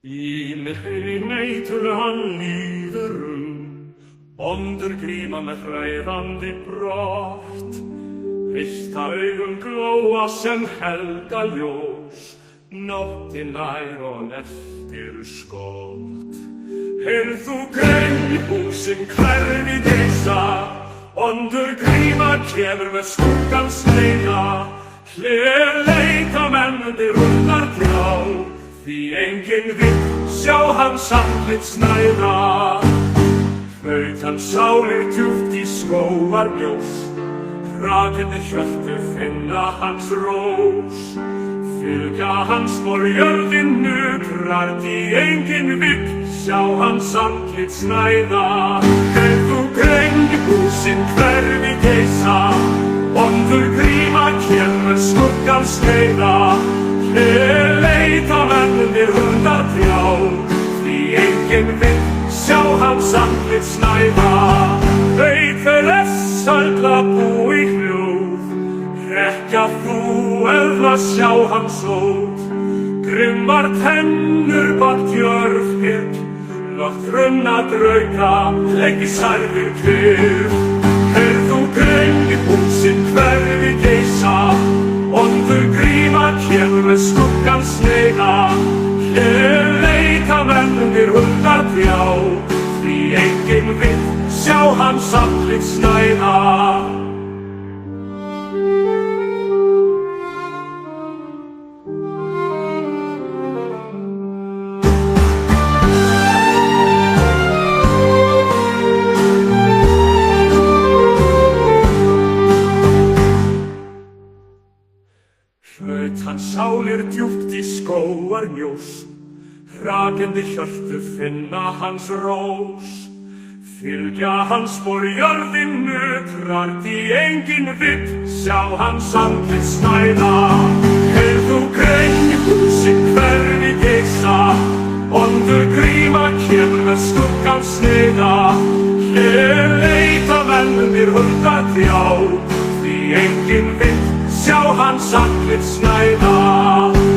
Í myrkri neitur hann líður Ondurgríma með hræðandi brott. Fyrsta augum glóa sem helga ljós, nóttin nær og eftir skolt. Heyrð þú grenjhúsin hverfi geisa, Ondurgríma kemur með skuggans leiða. Hlið leita mennandi rullar trjá, því enginn vill sjá hans andlit snæða. Hraut hans sálir djúpt í skógar ljós, hrakandi hjörtu finna hans rós. Fylgja hans vor jörðin nukrar, því enginn vill sjá hans andlit snæða. Heyrð þú grenjhúsin hverfi geisa, Ondurgríma kemur skuggans leiða. Hlið leita mennirnir hundar trjá, því enginn vill sjá hans andlit snæða. Veit þeir essarla bú í hljóð, hrekkja þú eðla sjá hans óð. Grimmar tennur bak djörf hirk, lágt runna drauga leggi særðir klif. Heyrð þú grenjhúsin hverfi geisa, Ondurgríma kemur með skuggans leiða. Hlið leita mennirnir hundar trjá, því enginn vill sjá hans andlit snæða. Hraut hans sálir djúpt í skógar ljós, hrakandi hjörtu finna hans rós. Fylgja hans vor jörðin nukrar, því enginn vill sjá hans andlit snæða. Heyrð þú grenjhúsin hverfi geisa, Ondurgríma kemur með skuggans leiða. Hlið leita mennirnir hundar trjá, því enginn vill sjá hans andlit snæða.